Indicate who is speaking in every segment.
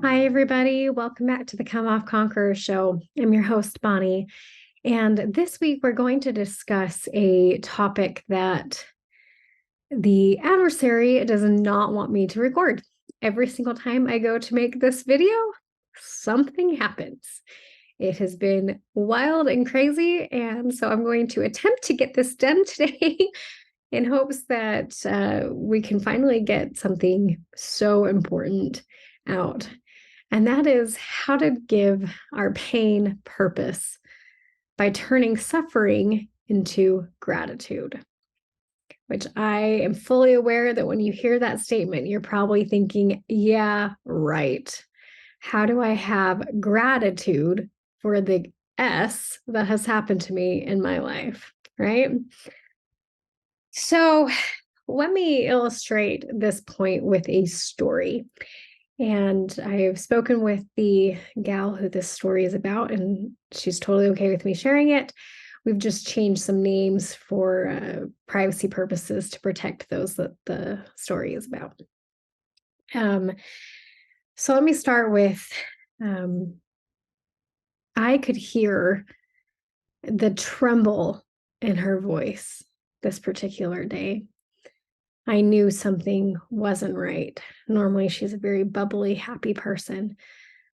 Speaker 1: Hi, everybody. Welcome back to the Come Off Conqueror show. I'm your host, Bonnie. And this week, we're going to discuss a topic that the adversary does not want me to record. Every single time I go to make this video, something happens. It has been wild and crazy. And so I'm going to attempt to get this done today in hopes that we can finally get something so important out. And that is how to give our pain purpose by turning suffering into gratitude. Which I am fully aware that when you hear that statement, you're probably thinking, yeah, right. How do I have gratitude for the S that has happened to me in my life, right? So let me illustrate this point with a story. And I've spoken with the gal who this story is about, and she's totally okay with me sharing it. We've just changed some names for privacy purposes to protect those that the story is about. So let me start with I could hear the tremble in her voice this particular day. I knew something wasn't right. Normally, she's a very bubbly, happy person.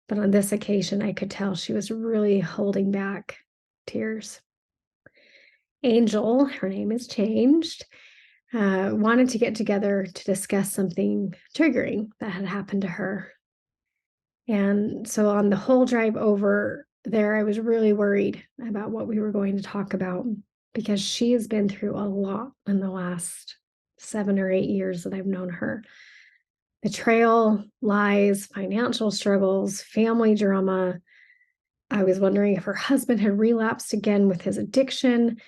Speaker 1: But on this occasion, I could tell she was really holding back tears. Angel, her name is changed, wanted to get together to discuss something triggering that had happened to her. And so on the whole drive over there, I was really worried about what we were going to talk about because she has been through a lot in the last 7 or 8 years that I've known her. Betrayal, lies, financial struggles, family drama. I was wondering if her husband had relapsed again with his addiction.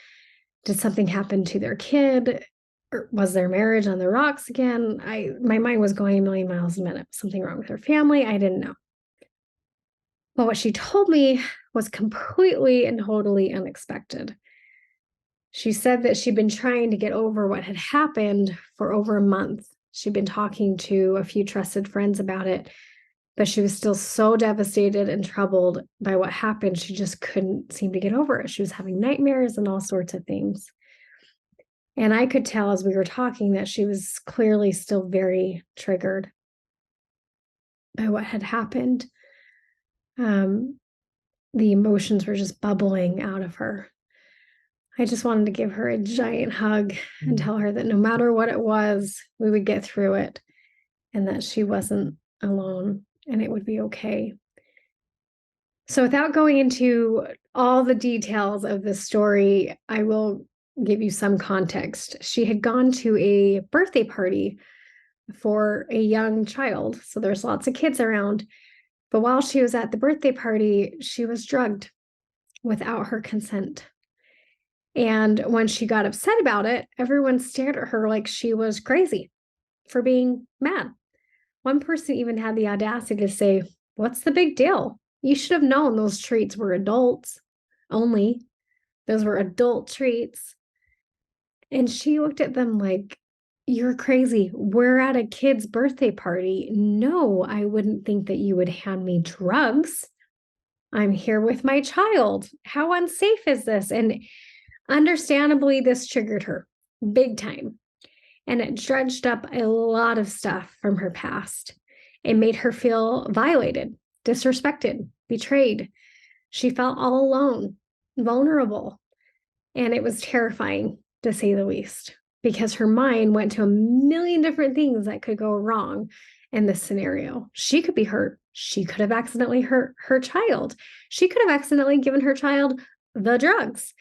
Speaker 1: Did something happen to their kid? Or was their marriage on the rocks again? My mind was going a million miles a minute. Something wrong with her family? I didn't know. But what she told me was completely and totally unexpected. She said that she'd been trying to get over what had happened for over a month. She'd been talking to a few trusted friends about it, but she was still so devastated and troubled by what happened. She just couldn't seem to get over it. She was having nightmares and all sorts of things. And I could tell as we were talking that she was clearly still very triggered by what had happened. The emotions were just bubbling out of her. I just wanted to give her a giant hug and tell her that no matter what it was, we would get through it and that she wasn't alone and it would be okay. So without going into all the details of the story, I will give you some context. She had gone to a birthday party for a young child. So there's lots of kids around. But while she was at the birthday party, she was drugged without her consent. And when she got upset about it, everyone stared at her like she was crazy for being mad. One person even had the audacity to say, "What's the big deal? You should have known those treats were adults only. Those were adult treats." And she looked at them like, "You're crazy. We're at a kid's birthday party. No, I wouldn't think that you would hand me drugs. I'm here with my child. How unsafe is this?" And understandably, this triggered her big time. And it dredged up a lot of stuff from her past. It made her feel violated, disrespected, betrayed. She felt all alone, vulnerable. And it was terrifying, to say the least, because her mind went to a million different things that could go wrong in this scenario. She could be hurt. She could have accidentally hurt her child. She could have accidentally given her child the drugs.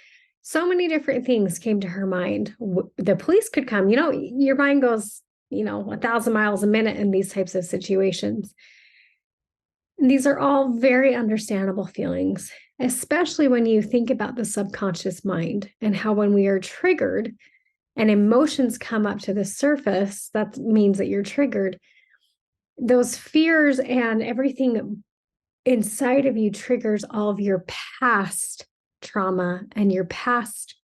Speaker 1: So many different things came to her mind. The police could come. Your mind goes, 1,000 miles a minute in these types of situations. And these are all very understandable feelings, especially when you think about the subconscious mind and how when we are triggered and emotions come up to the surface, that means that you're triggered. Those fears and everything inside of you triggers all of your past trauma and your past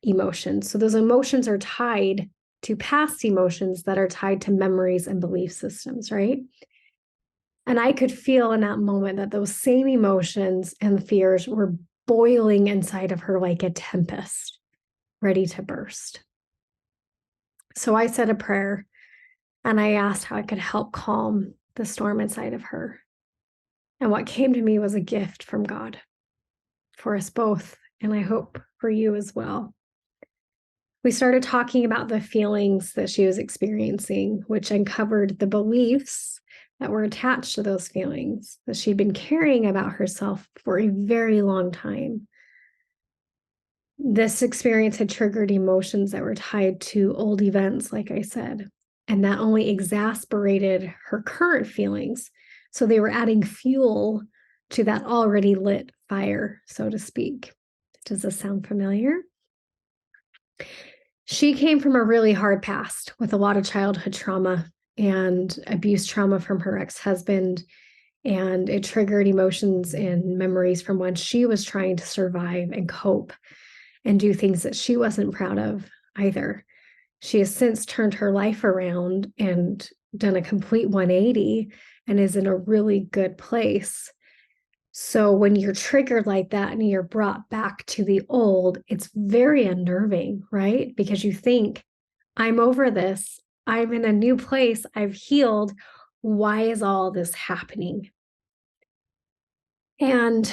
Speaker 1: emotions. So those emotions are tied to past emotions that are tied to memories and belief systems, right? And I could feel in that moment that those same emotions and fears were boiling inside of her like a tempest, ready to burst. So I said a prayer and I asked how I could help calm the storm inside of her. And what came to me was a gift from God for us both, and I hope for you as well. We started talking about the feelings that she was experiencing, which uncovered the beliefs that were attached to those feelings that she'd been carrying about herself for a very long time. This experience had triggered emotions that were tied to old events, like I said, and that only exasperated her current feelings. So they were adding fuel to that already lit fire, so to speak. Does this sound familiar? She came from a really hard past with a lot of childhood trauma and abuse trauma from her ex-husband, and it triggered emotions and memories from when she was trying to survive and cope and do things that she wasn't proud of either. She has since turned her life around and done a complete 180 and is in a really good place. So when you're triggered like that and you're brought back to the old, it's very unnerving, right? Because you think, I'm over this. I'm in a new place. I've healed. Why is all this happening? And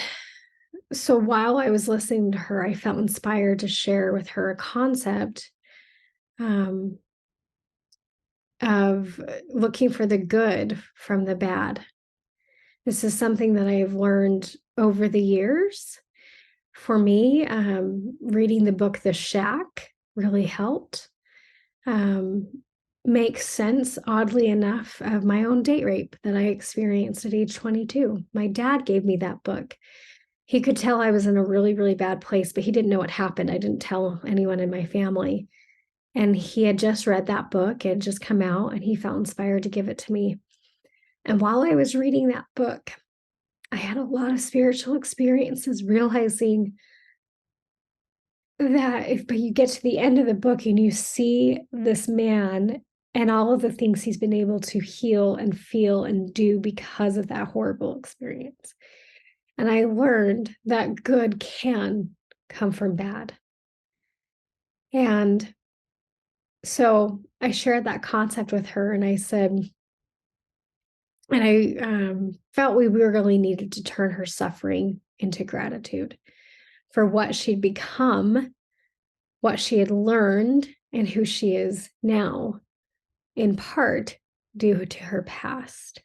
Speaker 1: so while I was listening to her, I felt inspired to share with her a concept um, of looking for the good from the bad. This is something that I've learned over the years. For me, reading the book The Shack really helped make sense, oddly enough, of my own date rape that I experienced at age 22. My dad gave me that book. He could tell I was in a really, really bad place, but he didn't know what happened. I didn't tell anyone in my family. And he had just read that book. It had just come out, and he felt inspired to give it to me. And while I was reading that book, I had a lot of spiritual experiences, realizing that but you get to the end of the book and you see this man and all of the things he's been able to heal and feel and do because of that horrible experience. And I learned that good can come from bad. And so I shared that concept with her, and I said, and I felt we really needed to turn her suffering into gratitude for what she'd become, what she had learned, and who she is now, in part due to her past.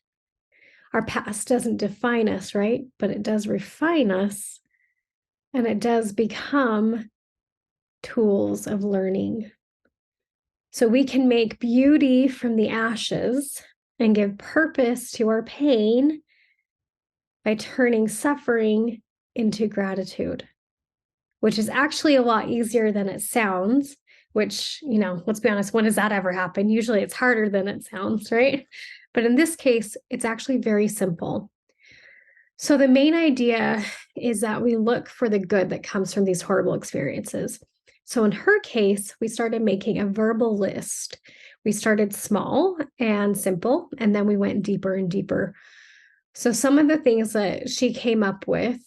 Speaker 1: Our past doesn't define us, right? But it does refine us, and it does become tools of learning. So we can make beauty from the ashes and give purpose to our pain by turning suffering into gratitude, which is actually a lot easier than it sounds, which, let's be honest, when does that ever happen? Usually it's harder than it sounds, right? But in this case, it's actually very simple. So the main idea is that we look for the good that comes from these horrible experiences. So in her case, we started making a verbal list. We started small and simple, and then we went deeper and deeper. So some of the things that she came up with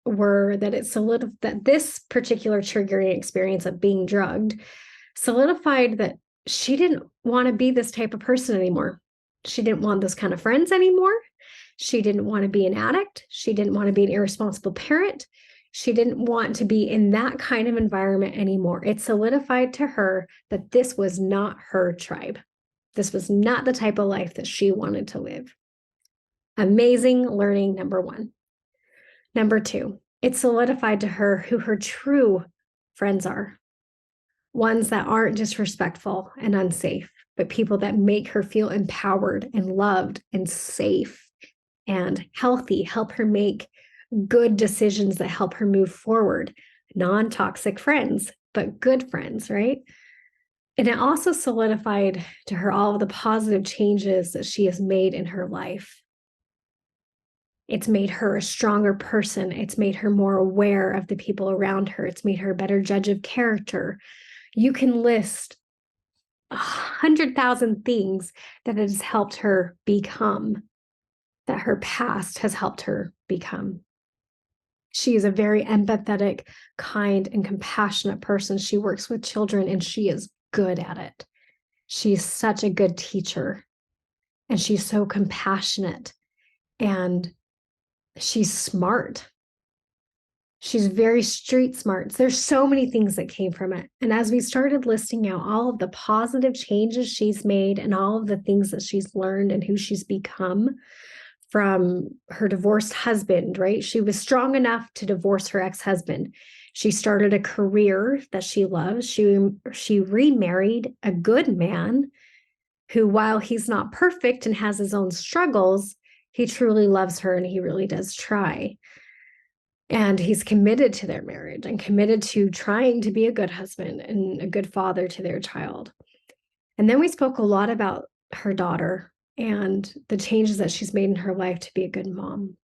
Speaker 1: were that that this particular triggering experience of being drugged solidified that she didn't want to be this type of person anymore. She didn't want those kind of friends anymore. She didn't want to be an addict. She didn't want to be an irresponsible parent. She didn't want to be in that kind of environment anymore. It solidified to her that this was not her tribe. This was not the type of life that she wanted to live. Amazing learning, number one. Number two, it solidified to her who her true friends are. Ones that aren't disrespectful and unsafe, but people that make her feel empowered and loved and safe and healthy, help her make good decisions that help her move forward. Non-toxic friends, but good friends, right? And it also solidified to her all of the positive changes that she has made in her life. It's made her a stronger person. It's made her more aware of the people around her. It's made her a better judge of character. You can list 100,000 things that it has helped her become. that her past has helped her become. She is a very empathetic, kind, and compassionate person. She works with children and she is good at it. She's such a good teacher and she's so compassionate and she's smart. She's very street smart. There's so many things that came from it. And as we started listing out all of the positive changes she's made and all of the things that she's learned and who she's become from her divorced husband, right? She was strong enough to divorce her ex-husband. She started a career that she loves. She remarried a good man who, while he's not perfect and has his own struggles, he truly loves her and he really does try. And he's committed to their marriage and committed to trying to be a good husband and a good father to their child. And then we spoke a lot about her daughter and the changes that she's made in her life to be a good mom.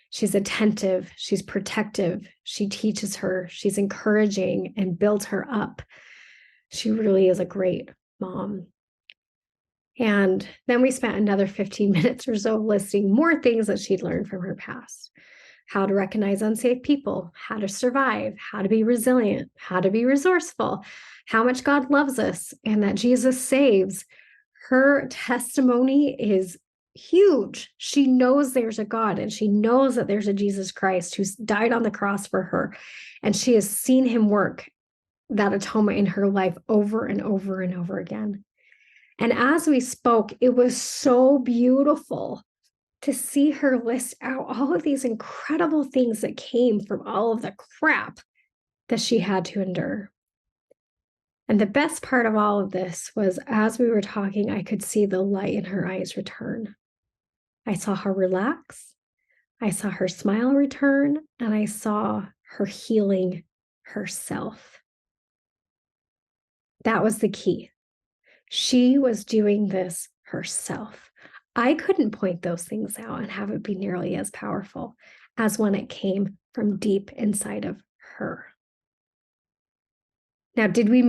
Speaker 1: She's attentive, she's protective, she teaches her, she's encouraging and builds her up. She really is a great mom. And then we spent another 15 minutes or so listing more things that she'd learned from her past. How to recognize unsafe people, how to survive, how to be resilient, how to be resourceful, how much God loves us, and that Jesus saves. Her testimony is huge. She knows there's a God and she knows that there's a Jesus Christ who's died on the cross for her. And she has seen him work that atonement in her life over and over and over again. And as we spoke, it was so beautiful to see her list out all of these incredible things that came from all of the crap that she had to endure. And the best part of all of this was as we were talking, I could see the light in her eyes return. I saw her relax. I saw her smile return, and I saw her healing herself. That was the key. She was doing this herself. I couldn't point those things out and have it be nearly as powerful as when it came from deep inside of her. Now, did we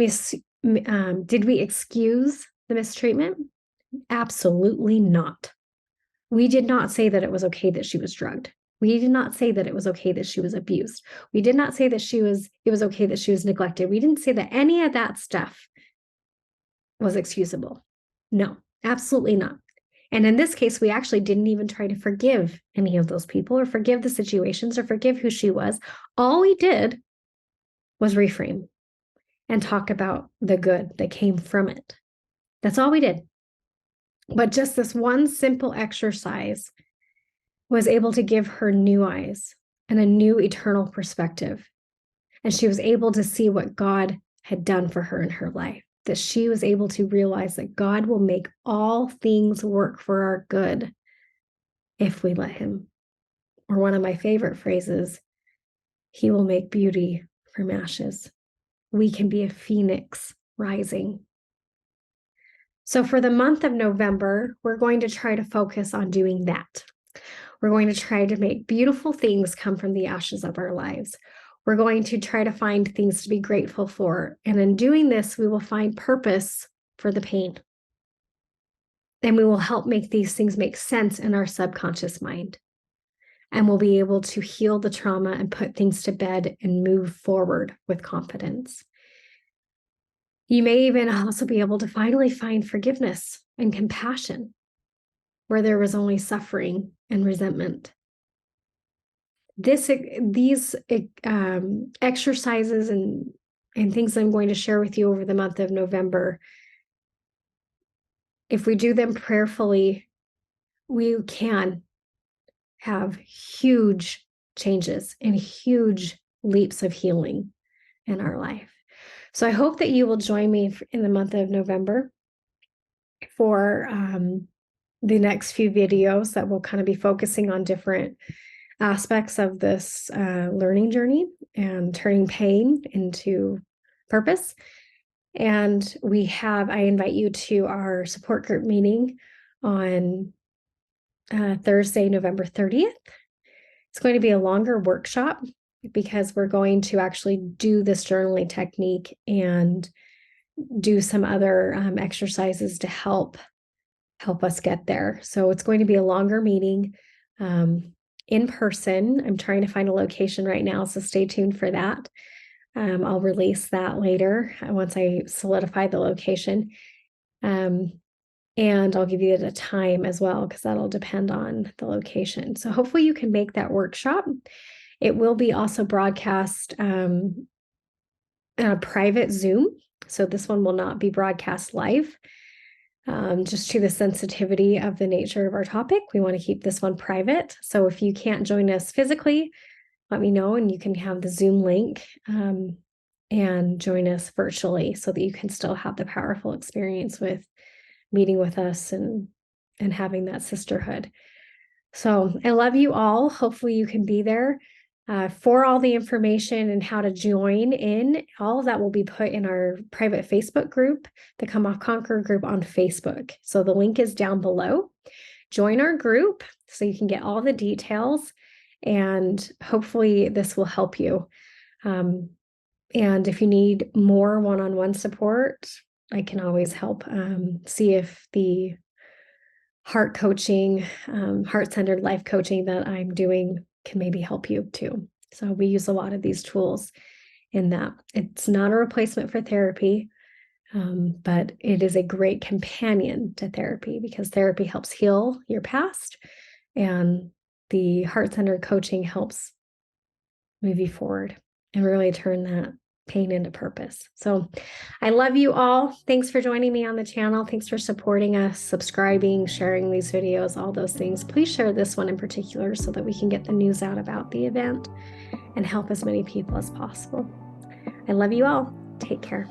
Speaker 1: excuse the mistreatment? Absolutely not. We did not say that it was okay that she was drugged. We did not say that it was okay that she was abused. We did not say that it was okay that she was neglected. We didn't say that any of that stuff was excusable. No, absolutely not. And in this case, we actually didn't even try to forgive any of those people or forgive the situations or forgive who she was. All we did was reframe and talk about the good that came from it. That's all we did. But just this one simple exercise was able to give her new eyes and a new eternal perspective. And she was able to see what God had done for her in her life, that she was able to realize that God will make all things work for our good if we let him. Or one of my favorite phrases, he will make beauty from ashes. We can be a phoenix rising. So for the month of November, we're going to try to focus on doing that. We're going to try to make beautiful things come from the ashes of our lives. We're going to try to find things to be grateful for. And in doing this, we will find purpose for the pain. And we will help make these things make sense in our subconscious mind. And we'll be able to heal the trauma and put things to bed and move forward with confidence. You may even also be able to finally find forgiveness and compassion where there was only suffering and resentment. These exercises and things I'm going to share with you over the month of November, if we do them prayerfully, we can have huge changes and huge leaps of healing in our life. So I hope that you will join me in the month of November for the next few videos that will kind of be focusing on different aspects of this learning journey and turning pain into purpose. And I invite you to our support group meeting on Thursday, November 30th. It's going to be a longer workshop because we're going to actually do this journaling technique and do some other exercises to help help us get there. So it's going to be a longer meeting in person. I'm trying to find a location right now, so stay tuned for that. I'll release that later once I solidify the location. And I'll give you the time as well, because that'll depend on the location. So hopefully you can make that workshop. It will be also broadcast in a private Zoom. So this one will not be broadcast live. Just to the sensitivity of the nature of our topic, we want to keep this one private. So if you can't join us physically, let me know and you can have the Zoom link and join us virtually so that you can still have the powerful experience with meeting with us and having that sisterhood. So I love you all. Hopefully you can be there. For all the information and how to join in, all of that will be put in our private Facebook group, the Come Off Conqueror group on Facebook. So the link is down below. Join our group so you can get all the details, and hopefully this will help you. And if you need more one-on-one support, I can always help see if the heart coaching, heart-centered life coaching that I'm doing can maybe help you too. So we use a lot of these tools in that. It's not a replacement for therapy, but it is a great companion to therapy, because therapy helps heal your past and the heart-centered coaching helps move you forward and really turn that pain into purpose. So I love you all. Thanks for joining me on the channel. Thanks for supporting us, subscribing, sharing these videos, all those things. Please share this one in particular so that we can get the news out about the event and help as many people as possible. I love you all. Take care.